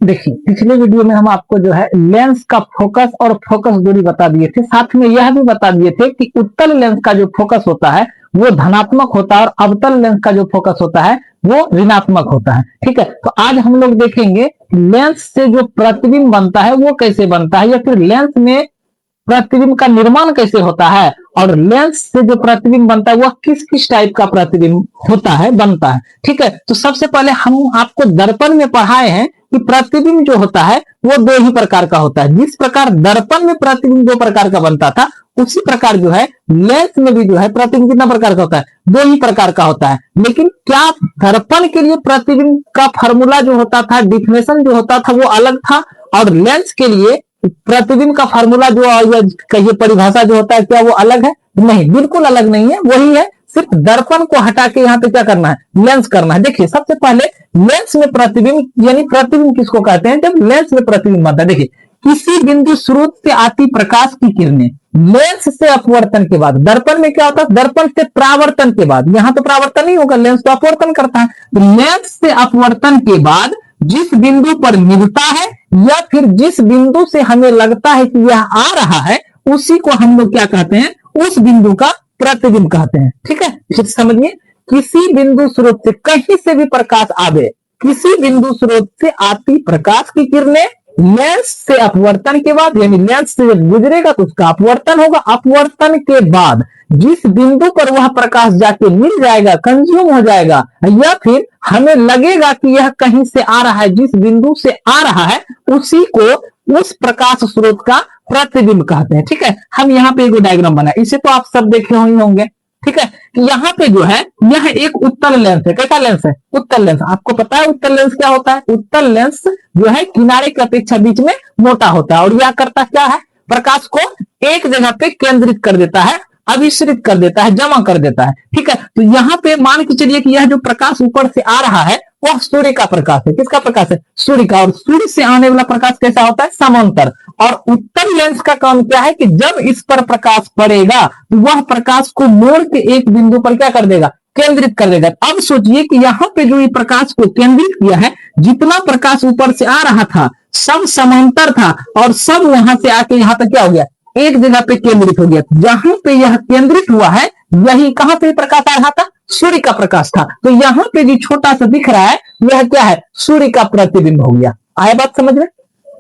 देखिए पिछले वीडियो में हम आपको जो है लेंस का फोकस और फोकस दूरी बता दिए थे, साथ में यह भी बता दिए थे कि उत्तल लेंस का जो फोकस होता है वो धनात्मक होता है और अवतल लेंस का जो फोकस होता है वो ऋणात्मक होता है। ठीक है, तो आज हम लोग देखेंगे लेंस से जो प्रतिबिंब बनता है वो कैसे बनता है, या फिर लेंस में प्रतिबिंब का निर्माण कैसे होता है, और लेंस से जो प्रतिबिंब बनता है वह किस किस टाइप का प्रतिबिंब होता है, बनता है। ठीक है, तो सबसे पहले हम आपको दर्पण में पढ़ाए हैं कि प्रतिबिंब जो होता है वो दो ही प्रकार का होता है। जिस प्रकार दर्पण में प्रतिबिंब दो प्रकार का बनता था, उसी प्रकार जो है लेंस में भी जो है प्रतिबिंब कितना प्रकार का होता है, दो ही प्रकार का होता है। लेकिन क्या दर्पण के लिए प्रतिबिंब का फॉर्मूला जो होता था, डिफिनेशन जो होता था वो अलग था, और लेंस के लिए प्रतिबिंब का फार्मूला जो कहिए परिभाषा जो होता है क्या वो अलग है? नहीं, बिल्कुल अलग नहीं है, वही है। सिर्फ दर्पण को हटा के यहाँ पे क्या करना है, लेंस करना है। देखिए सबसे पहले लेंस में प्रतिबिंब, यानी प्रतिबिंब किसको कहते हैं, जब लेंस में प्रतिबिंब बनता है। देखिए किसी बिंदु स्रोत से आती प्रकाश की किरणें लेंस से अपवर्तन के बाद, दर्पण में क्या होता है, दर्पण से परावर्तन के बाद, यहाँ तो परावर्तन नहीं होगा, लेंस तो अपवर्तन करता है। तो लेंस से अपवर्तन के बाद जिस बिंदु पर मिलता है या फिर जिस बिंदु से हमें लगता है कि यह आ रहा है, उसी को हम लोग क्या कहते हैं, उस बिंदु का प्रतिबिंब कहते हैं। ठीक है, फिर समझिए, किसी बिंदु स्रोत से कहीं से भी प्रकाश आवे, किसी बिंदु स्रोत से आती प्रकाश की किरणें लेंस से अपवर्तन के बाद, यानी लेंस से जब गुजरेगा तो उसका अपवर्तन होगा, अपवर्तन के बाद जिस बिंदु पर वह प्रकाश जाके मिल जाएगा, कंज्यूम हो जाएगा, या फिर हमें लगेगा कि यह कहीं से आ रहा है, जिस बिंदु से आ रहा है उसी को उस प्रकाश स्रोत का प्रतिबिंब कहते हैं। ठीक है, हम यहाँ पे एक डायग्राम बनाए, इसे तो आप सब देखे ही होंगे। ठीक है, यहाँ पे जो है यह एक उत्तल लेंस है। कैसा लेंस है? उत्तल लेंस। आपको पता है उत्तल लेंस क्या होता है? उत्तल लेंस जो है किनारे की अपेक्षा बीच में मोटा होता है, और यह करता क्या है, प्रकाश को एक जगह पे केंद्रित कर देता है, अभिसरित कर देता है, जमा कर देता है। ठीक है, तो यहाँ पे मान के चलिए कि यह जो प्रकाश ऊपर से आ रहा है वह सूर्य का प्रकाश है। किसका प्रकाश है? सूर्य का। और सूर्य से आने वाला प्रकाश कैसा होता है? समांतर। और उत्तल लेंस का काम क्या है कि जब इस पर प्रकाश पड़ेगा तो वह प्रकाश को मोड़ के एक बिंदु पर क्या कर देगा, केंद्रित कर देगा। अब सोचिए कि यहाँ पे जो ये प्रकाश को केंद्रित किया है, जितना प्रकाश ऊपर से आ रहा था सब समांतर था, और सब वहां से आके यहाँ तक क्या हो गया, एक जगह पे केंद्रित हो गया। जहां पे यह केंद्रित हुआ है, यही कहां से प्रकाश आ रहा था, सूर्य का प्रकाश था। तो यहाँ पे जो छोटा सा दिख रहा है यह क्या है, सूर्य का प्रतिबिंब हो गया। आया बात समझ में?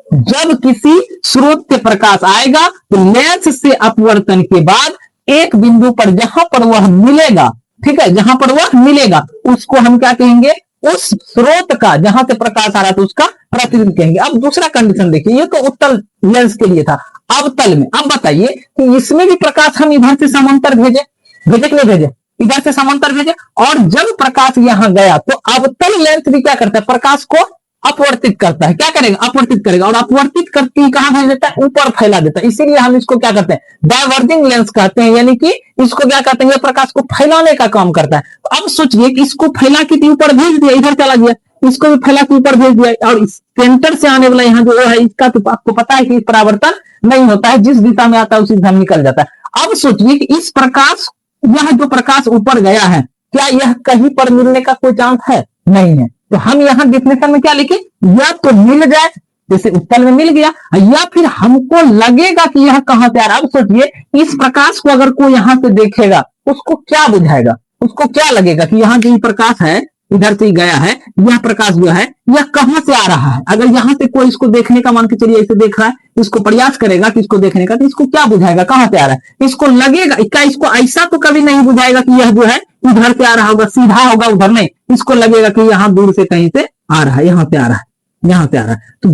जब किसी स्रोत से प्रकाश आएगा तो लेंस से अपवर्तन के बाद एक बिंदु पर जहां पर वह मिलेगा, ठीक है, जहां पर वह मिलेगा उसको हम क्या कहेंगे, उस स्रोत का, जहां से प्रकाश आ रहा था उसका प्रतिबिंब कहेंगे। अब दूसरा कंडीशन देखिए, ये तो उत्तल लेंस के लिए था। अवतल में अब बताइए कि इसमें भी प्रकाश हम इधर से समांतर भेजे, भेजे कि नहीं भेजे, इधर से समांतर भेजे, और जब प्रकाश यहां गया तो अवतल लेंस भी क्या करता है, प्रकाश को अपवर्तित करता है। क्या करेगा? अपवर्तित करेगा, और अपवर्तित करके कहां भेज देता है, ऊपर फैला देता है। इसीलिए हम इसको क्या करते हैं, डाइवर्जिंग लेंस कहते हैं, यानी कि इसको क्या कहते हैं, ये प्रकाश को फैलाने का काम करता है। तो अब सोचिए कि इसको फैला के ऊपर भेज दिया, इधर चला गया, इसको भी फैला के ऊपर भेज दिया, और सेंटर से आने वाला यहाँ जो है इसका तो आपको पता है कि परावर्तन नहीं होता है, जिस दिशा में आता है उसी दिशा में निकल जाता है। अब सोचिए कि इस प्रकाश, यह जो प्रकाश ऊपर गया है, क्या यह कहीं पर मिलने का कोई चांस है? नहीं है। तो हम यहाँ डेफिनेशन में क्या लिखे, या तो मिल जाए, जैसे उत्तल में मिल गया, या फिर हमको लगेगा कि यह कहां से आ रहा है। अब सोचिए इस प्रकाश को अगर कोई यहां से देखेगा उसको क्या बुझाएगा, उसको क्या लगेगा कि यहाँ जो प्रकाश है इधर से गया है, यह प्रकाश जो है यह कहां से आ रहा है। अगर यहां से कोई इसको देखने का, मान के चलिए ऐसे देख रहा है, इसको प्रयास करेगा कि इसको देखने का, तो इसको क्या बुझाएगा, कहां से आ रहा है, इसको लगेगा क्या, इसको ऐसा तो कभी नहीं बुझाएगा कि यह जो है इधर से आ रहा होगा, सीधा होगा उधर, नहीं, इसको लगेगा कि यहां दूर से कहीं से आ रहा है, यहां से आ रहा है, यहां से आ रहा है। तो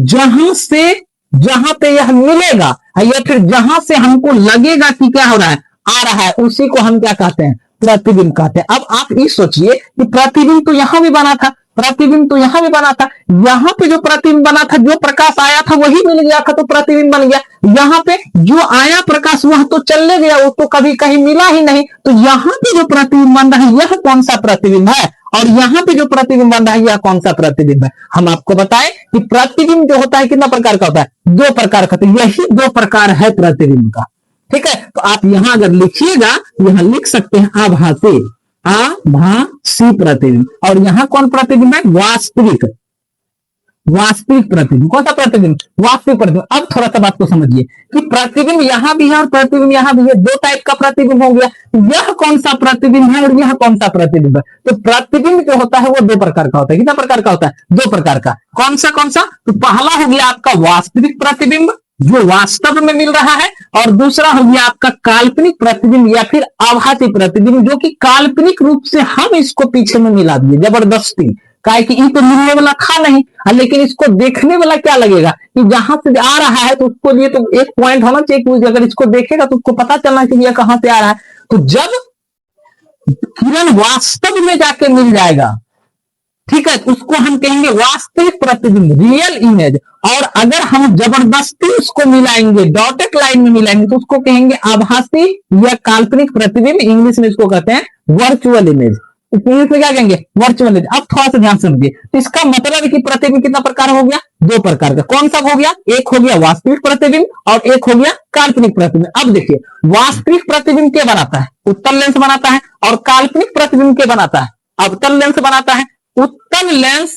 जहां पे यह मिलेगा या फिर जहां से हमको लगेगा कि क्या हो रहा है, आ रहा है, उसी को हम क्या कहते हैं, प्रतिबिंब कहते हैं। अब आप ये सोचिए कि प्रतिबिंब तो यहां भी बना था, प्रतिबिंब तो यहां भी बना था, यहां पे जो प्रतिबिंब बना था, जो प्रकाश आया था वही मिल गया था तो प्रतिबिंब बन गया। यहाँ पे जो आया प्रकाश वह तो चले गया, वो तो कभी कहीं मिला ही नहीं। तो यहाँ पे जो प्रतिबिंब बन रहा है यह कौन सा प्रतिबिंब है, और यहाँ पे जो प्रतिबिंब बन रहा है यह कौन सा प्रतिबिंब है। हम आपको बताएं कि प्रतिबिंब जो होता है कितना प्रकार का होता है, दो प्रकार का, तो यही दो प्रकार है प्रतिबिंब का। ठीक है, तो आप यहां अगर लिखिएगा, यहां लिख सकते हैं आभासी, आभासी प्रतिबिंब, और यहां कौन प्रतिबिंब है, वास्तविक, वास्तविक प्रतिबिंब। कौन सा प्रतिबिंब? वास्तविक प्रतिबिंब। अब थोड़ा सा बात को समझिए कि प्रतिबिंब यहां भी है और प्रतिबिंब यहां भी है, दो टाइप का प्रतिबिंब हो गया। यह कौन सा प्रतिबिंब है और यह कौन सा प्रतिबिंब है? तो प्रतिबिंब जो होता है वो दो प्रकार का होता है। कितना प्रकार का होता है? दो प्रकार का। कौन सा कौन सा? तो पहला हो गया आपका वास्तविक प्रतिबिंब जो वास्तव में मिल रहा है, और दूसरा हो गया आपका काल्पनिक प्रतिबिंब या फिर आभासी प्रतिबिंब, जो कि काल्पनिक रूप से हम इसको पीछे में मिला दिए जबरदस्ती। काहे कि तो मिलने वाला था नहीं, लेकिन इसको देखने वाला क्या लगेगा कि जहां से आ रहा है तो उसको लिए तो एक पॉइंट होना चाहिए कि अगर इसको देखेगा तो उसको पता चलना चाहिए यह कहां से आ रहा है। तो जब किरण वास्तव में जाके मिल जाएगा, ठीक है, उसको हम कहेंगे वास्तविक प्रतिबिंब, रियल इमेज। और अगर हम जबरदस्ती उसको मिलाएंगे, डॉटेड लाइन में मिलाएंगे, तो उसको कहेंगे आभासी या काल्पनिक प्रतिबिंब। इंग्लिश में इसको कहते हैं वर्चुअल इमेज। इंग्लिश में क्या कहेंगे? Virtual image. अब थोड़ा सा ध्यान समझिए, तो इसका मतलब है कि प्रतिबिंब कितना प्रकार हो गया? दो प्रकार का। कौन सा हो गया? एक हो गया वास्तविक प्रतिबिंब और एक हो गया काल्पनिक प्रतिबिंब। अब देखिए, वास्तविक प्रतिबिंब क्या बनाता है? उत्तल लेंस बनाता है। और काल्पनिक प्रतिबिंब क्या बनाता है? अवतल लेंस बनाता है। उत्तल लेंस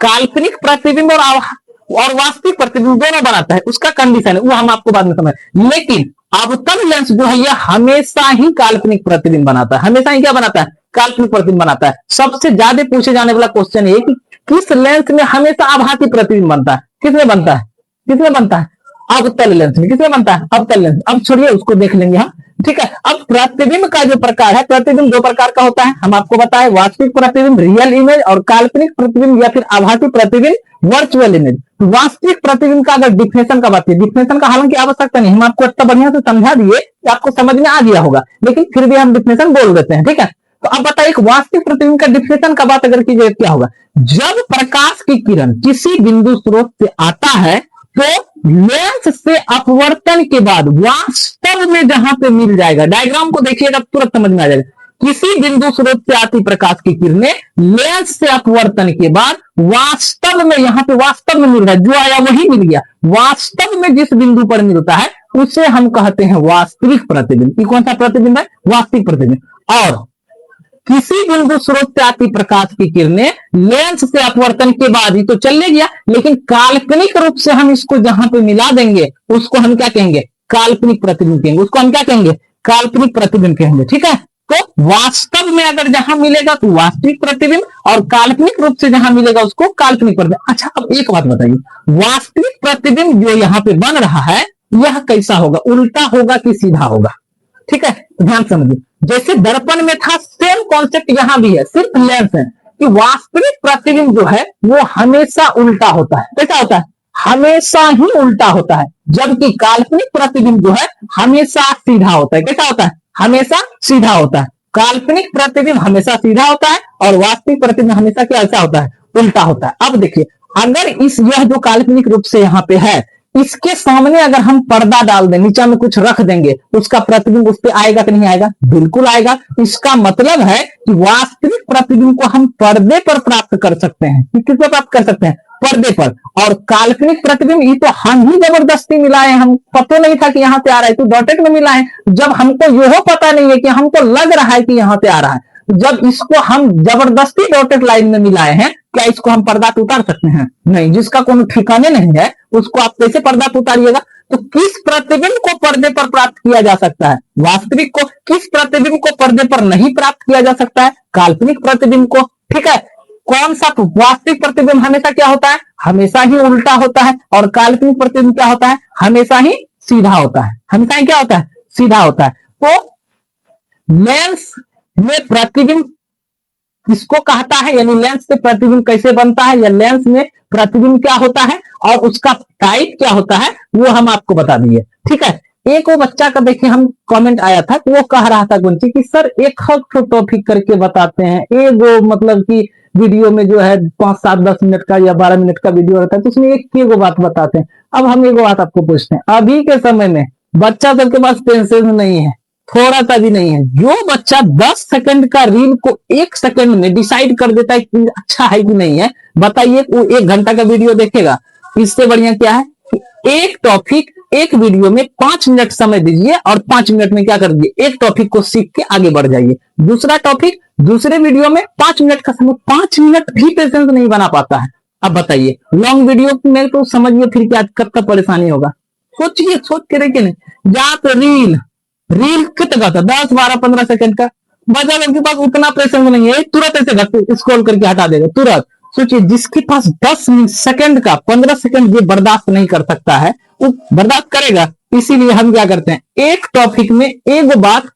काल्पनिक प्रतिबिंब और वास्तविक प्रतिबिंब दोनों बनाता है। उसका कंडीशन है वो हम आपको बाद में समझ। लेकिन अवतल लेंस जो है यह हमेशा ही काल्पनिक प्रतिबिंब बनाता है। हमेशा ही क्या बनाता है? काल्पनिक प्रतिबिंब बनाता है। सबसे ज्यादा पूछे जाने वाला क्वेश्चन ये कि किस लेंस में हमेशा आभासी प्रतिबिंब बनता है? किसमें बनता है? किसमें बनता है? अवतल लेंस में। किसमें बनता है? अवतल लेंस। अब छोड़िए, उसको देख लेंगे हम, ठीक है। अब प्रतिबिंब का जो प्रकार है, प्रतिबिंब दो प्रकार का होता है, हम आपको बताएं, वास्तविक प्रतिबिंब रियल इमेज और काल्पनिक प्रतिबिंब या फिर आभासी प्रतिबिंब वर्चुअल इमेज। वास्तविक प्रतिबिंब का अगर डिफिनेशन का बात है, डिफिनेशन का हालांकि आवश्यकता नहीं, हम आपको इतना बढ़िया से समझा दिए कि आपको समझ में आ गया होगा, लेकिन फिर भी हम डिफिनेशन बोल देते हैं, ठीक है। तो अब बताइए वास्तविक प्रतिबिंब का डिफिनेशन का बात अगर कीजिए क्या होगा? जब प्रकाश की किरण किसी बिंदु स्रोत से आता है तो लेंस से अपवर्तन के बाद वास्तव में जहां पे मिल जाएगा, डायग्राम को देखिएगा तुरंत समझ में आ जाएगा। किसी बिंदु स्रोत से आती प्रकाश की किरणें लेंस से अपवर्तन के बाद वास्तव में यहां पे वास्तव में मिल रहा है, जो आया वही मिल गया। वास्तव में जिस बिंदु पर मिलता है उसे हम कहते हैं वास्तविक प्रतिबिंब। ये कौन सा प्रतिबिंब है? वास्तविक प्रतिबिंब। और किसी बिंदु स्रोत से आती प्रकाश की किरणें लेंस से अपवर्तन के बाद ही तो चले गया, लेकिन काल्पनिक रूप से हम इसको जहां पे मिला देंगे उसको हम क्या कहेंगे? काल्पनिक प्रतिबिंब कहेंगे। उसको हम क्या कहेंगे? काल्पनिक प्रतिबिंब कहेंगे, ठीक है। तो वास्तव में अगर जहां मिलेगा तो वास्तविक प्रतिबिंब और काल्पनिक रूप से जहां मिलेगा उसको काल्पनिक प्रतिबिंब। अच्छा, अब एक बात बताइए, वास्तविक प्रतिबिंब जो यहां पे बन रहा है यह कैसा होगा? उल्टा होगा कि सीधा होगा? ठीक है, ध्यान समझिए। जैसे दर्पण में था, सेम कॉन्सेप्ट यहां भी है, सिर्फ लेंस है कि वास्तविक प्रतिबिंब जो है वो हमेशा उल्टा होता है। कैसा होता है? हमेशा ही उल्टा होता है। जबकि काल्पनिक प्रतिबिंब जो है हमेशा सीधा होता है। कैसा होता है? हमेशा सीधा होता है। काल्पनिक प्रतिबिंब हमेशा सीधा होता है और वास्तविक प्रतिबिंब हमेशा क्या ऐसा होता है? उल्टा होता है। अब देखिए, अगर यह जो काल्पनिक रूप से यहाँ पे है, इसके सामने अगर हम पर्दा डाल दें, नीचे में कुछ रख देंगे, उसका प्रतिबिंब उस पर आएगा कि नहीं आएगा? बिल्कुल आएगा। इसका मतलब है कि वास्तविक प्रतिबिंब को हम पर्दे पर प्राप्त कर सकते हैं। किस पर प्राप्त कर सकते हैं? पर्दे पर। और काल्पनिक प्रतिबिंब ये तो हम ही जबरदस्ती मिलाए, हम पता नहीं था कि यहां से आ रहा है, तो डॉटेड में मिलाए। जब हमको यह पता नहीं है कि हमको लग रहा है कि यहां से आ रहा है, जब इसको हम जबरदस्ती डॉटेड लाइन में मिलाए हैं, क्या इसको हम पर्दा पे उतार सकते हैं? नहीं। जिसका कोई ठिकाने नहीं है उसको आप कैसे पर्दा पे उतारिएगा? तो किस प्रतिबिंब को पर्दे पर प्राप्त किया जा सकता है? वास्तविक को। किस प्रतिबिंब को पर्दे पर नहीं प्राप्त किया जा सकता है? काल्पनिक प्रतिबिंब को। ठीक है। कौन सा? वास्तविक प्रतिबिंब हमेशा क्या होता है? हमेशा ही उल्टा होता है। और काल्पनिक प्रतिबिंब क्या होता है? हमेशा ही सीधा होता है। हमेशा ही क्या होता है? सीधा होता है। तो लेंस में प्रतिबिंब किसको कहता है, यानी लेंस से प्रतिबिंब कैसे बनता है, या लेंस में प्रतिबिंब क्या होता है और उसका टाइप क्या होता है, वो हम आपको बता दिए। ठीक है। एक वो बच्चा का देखिए हम कमेंट आया था, वो कह रहा था गुंची कि सर एक टॉपिक करके बताते हैं, एगो मतलब कि वीडियो में जो है 5, 7, 10 मिनट का या 12 मिनट का वीडियो रहता है, तो उसमें एक एगो बात बताते हैं। अब हम एगो बात आपको पूछते हैं, अभी के समय में बच्चा सबके पास पेशेंस नहीं है, थोड़ा सा भी नहीं है। जो बच्चा 10 सेकंड का रील को 1 सेकंड में डिसाइड कर देता है कि अच्छा है कि नहीं है, बताइए वो 1 घंटा का वीडियो देखेगा? इससे बढ़िया क्या है कि एक टॉपिक एक वीडियो में 5 मिनट समय दीजिए और 5 मिनट में क्या कर दीजिए, एक टॉपिक को सीख के आगे बढ़ जाइए। दूसरा टॉपिक दूसरे वीडियो में 5 मिनट का समय, 5 मिनट भी पेशेंस नहीं बना पाता है। अब बताइए, लॉन्ग वीडियो में तो समझिए फिर क्या कितना परेशानी होगा। सोचिए, सोच के देखिए नहीं, या तो रील, रील कितना था, 10, 12, 15 सेकंड का, बाजार के पास उतना पैसा नहीं है, तुरंत ऐसे स्क्रॉल करके हटा देगा तुरंत। सोचिए, जिसके पास 10 सेकंड का, 15 सेकंड ये बर्दाश्त नहीं कर सकता है, वो बर्दाश्त करेगा। इसीलिए हम क्या करते हैं, एक टॉपिक में एक बात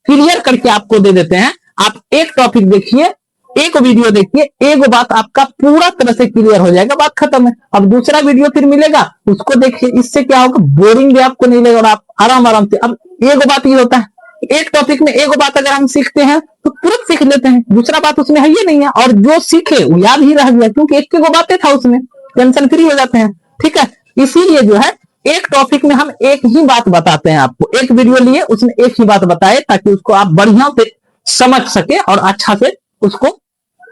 क्लियर करके आपको दे देते हैं। आप एक टॉपिक देखिए, एक वीडियो देखिए, एक बात आपका पूरा तरह से क्लियर हो जाएगा, बात खत्म है। अब दूसरा वीडियो फिर मिलेगा, उसको देखिए, इससे क्या होगा, बोरिंग भी आपको नहीं लगेगा और आप आराम आराम से। अब एक बात ये होता है, एक टॉपिक में एक बात अगर हम सीखते हैं तो तुरंत सीख लेते हैं, दूसरा बात उसमें है ही नहीं है, और जो सीखे वो याद ही रह गया, क्योंकि एक वो बातें था उसमें, टेंशन फ्री हो जाते हैं। ठीक है, इसीलिए जो है एक टॉपिक में हम एक ही बात बताते हैं आपको, एक वीडियो लिए उसमें एक ही बात बताए, ताकि उसको आप बढ़िया से समझ सके और अच्छा से उसको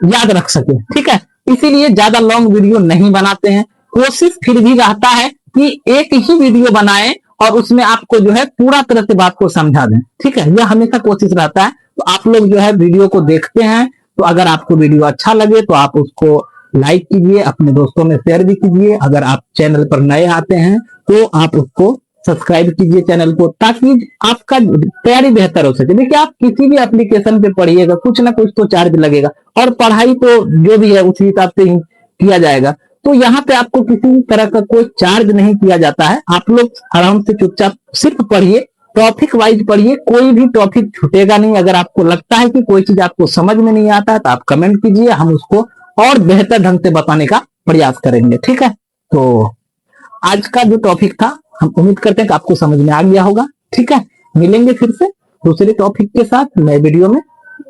याद रख सके। ठीक है, इसीलिए ज्यादा लॉन्ग वीडियो नहीं बनाते हैं। कोशिश फिर भी रहता है कि एक ही वीडियो बनाएं और उसमें आपको जो है पूरा तरह से बात को समझा दें। ठीक है, यह हमेशा कोशिश रहता है। तो आप लोग जो है वीडियो को देखते हैं, तो अगर आपको वीडियो अच्छा लगे तो आप उसको लाइक कीजिए, अपने दोस्तों में शेयर भी कीजिए। अगर आप चैनल पर नए आते हैं तो आप उसको सब्सक्राइब कीजिए चैनल को, ताकि आपका तैयारी बेहतर हो सके। देखिए, आप किसी भी एप्लीकेशन पे पढ़िएगा, कुछ ना कुछ तो चार्ज लगेगा, और पढ़ाई तो जो भी है उसी हिसाब से ही किया जाएगा। तो यहाँ पे आपको किसी तरह का कोई चार्ज नहीं किया जाता है। आप लोग आराम से चुपचाप सिर्फ पढ़िए, टॉपिक वाइज पढ़िए, कोई भी टॉपिक छूटेगा नहीं। अगर आपको लगता है कि कोई चीज आपको समझ में नहीं आता है तो आप कमेंट कीजिए, हम उसको और बेहतर ढंग से बताने का प्रयास करेंगे। ठीक है, तो आज का जो टॉपिक था, हम उम्मीद करते हैं कि आपको समझ में आ गया होगा। ठीक है, मिलेंगे फिर से दूसरे टॉपिक के साथ नए वीडियो में।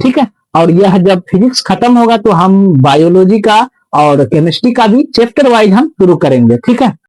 ठीक है, और यह जब फिजिक्स खत्म होगा तो हम बायोलॉजी का और केमिस्ट्री का भी चैप्टर वाइज हम शुरू करेंगे। ठीक है।